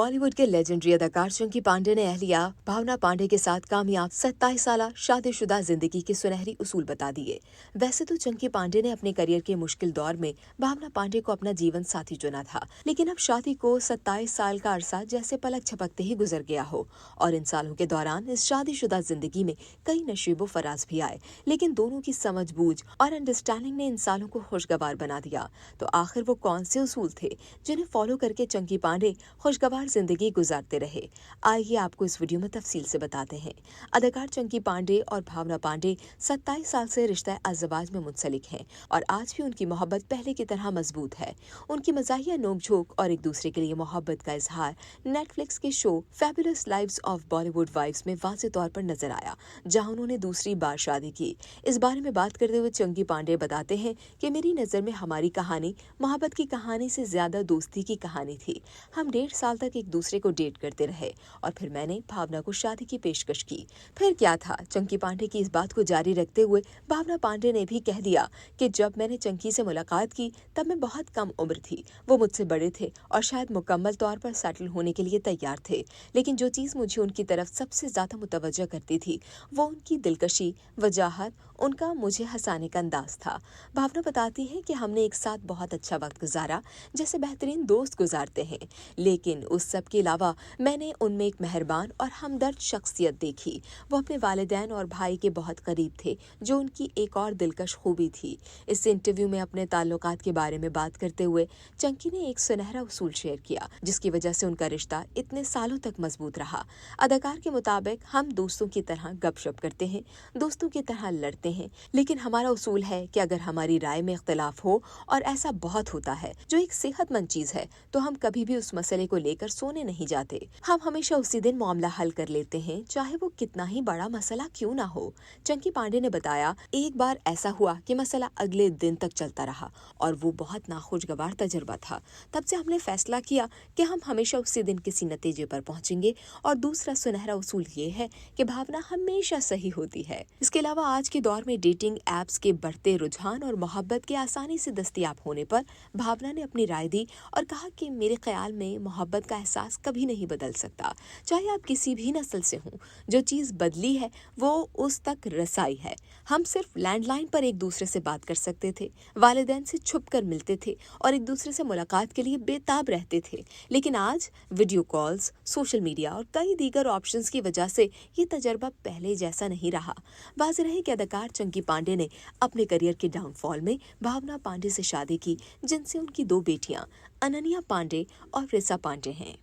बॉलीवुड के लेजेंडरी अदाकार चंकी पांडे ने अहलिया भावना पांडे के साथ कामयाब 27 साल शादीशुदा जिंदगी के सुनहरी उसूल बता दिए। वैसे तो चंकी पांडे ने अपने करियर के मुश्किल दौर में भावना पांडे को अपना जीवन साथी चुना था, लेकिन अब शादी को 27 साल का अरसा जैसे पलक झपकते ही गुजर गया हो। और इन सालों के दौरान इस शादीशुदा जिंदगी में कई नशीबो फराज भी आए, लेकिन दोनों की समझबूझ और अंडरस्टैंडिंग ने इन सालों को खुशगवार बना दिया। तो आखिर वो कौन से उसूल थे जिन्हें फॉलो करके चंकी पांडे खुशगवार जिंदगी गुजारते रहे? आइए आपको इस वीडियो में तफसील से बताते हैं। अदाकार चंकी पांडे और भावना पांडे 27 साल से रिश्ता अज़वाज में मुंसलिक हैं और आज भी उनकी मोहब्बत पहले की तरह मजबूत है। उनकी मज़ाहिया नोक-झोंक और एक दूसरे के लिए मोहब्बत का इजहार नेटफ्लिक्स के show fabulous lives of Bollywood wifes में वाज़े तौर पर नजर आया, जहां उन्होंने दूसरी बार शादी की। इस बारे में बात करते हुए चंकी पांडे बताते हैं कि मेरी नज़र में हमारी कहानी मोहब्बत की कहानी से ज्यादा दोस्ती की कहानी थी। हम 1.5 साल तक एक दूसरे को डेट करते रहे और फिर मैंने भावना को शादी की पेशकश की। फिर क्या था? चंकी पांडे की इस बात को जारी रखते हुए भावना पांडे ने भी कह दिया कि जब मैंने चंकी से मुलाकात की तब मैं बहुत कम उम्र थी। वो मुझसे बड़े थे और शायद मुकम्मल तौर पर सेटल होने के लिए तैयार थे, लेकिन जो चीज़ मुझे उनकी तरफ सबसे ज्यादा मुतवज्जह करती थी वो उनकी दिलकशी, वजाहत, उनका मुझे हंसाने का अंदाज था। भावना बताती है कि हमने एक साथ बहुत अच्छा वक्त गुजारा, जैसे बेहतरीन दोस्त गुजारते हैं, लेकिन उस सब के अलावा मैंने उनमें एक मेहरबान और हमदर्द शख्सियत देखी। वो अपने वालिदैन और भाई के बहुत करीब थे, जो उनकी एक और दिलकश खूबी थी। इस इंटरव्यू में अपने ताल्लुकात के बारे में बात करते हुए चंकी ने एक सुनहरा उसूल शेयर किया, जिसकी वजह से उनका रिश्ता इतने सालों तक मजबूत रहा। अदाकार के मुताबिक हम दोस्तों की तरह गपशप करते हैं, दोस्तों की तरह लड़ते हैं, लेकिन हमारा उसूल है कि अगर हमारी राय में इख्तिलाफ हो, और ऐसा बहुत होता है, जो एक सेहतमंद चीज है, तो हम कभी भी उस मसले को लेकर सोने नहीं जाते। हम हमेशा उसी दिन मामला हल कर लेते हैं, चाहे वो कितना ही बड़ा मसला क्यों ना हो। चंकी पांडे ने बताया, एक बार ऐसा हुआ कि मसला अगले दिन तक चलता रहा और वो बहुत नाखुशगवार तजुर्बा था। तब से हमने फैसला किया कि हम हमेशा उसी दिन किसी नतीजे पर पहुंचेंगे। और दूसरा सुनहरा उसूल ये है कि भावना हमेशा सही होती है। इसके अलावा आज के दौर में डेटिंग एप्स के बढ़ते रुझान और मोहब्बत के आसानी से दस्तयाब होने पर भावना ने अपनी राय दी और कहा कि मेरे ख्याल में मोहब्बत का एहसास कभी नहीं बदल सकता, चाहे आप किसी भी नस्ल से हों। जो चीज़ बदली है वो उस तक रसाई है। हम सिर्फ लैंडलाइन पर एक दूसरे से बात कर सकते थे, वालिदैन से छुप कर मिलते थे और एक दूसरे से मुलाकात के लिए बेताब रहते थे, लेकिन आज वीडियो कॉल्स, सोशल मीडिया और कई दीगर ऑप्शंस की वजह से ये तजर्बा पहले जैसा नहीं रहा। वाज़ेह है कि अदाकार चंकी पांडे ने अपने करियर के डाउनफॉल में भावना पांडे से शादी की, जिनसे उनकी 2 बेटियां अनन्या पांडे और रिसा पांडे हैं।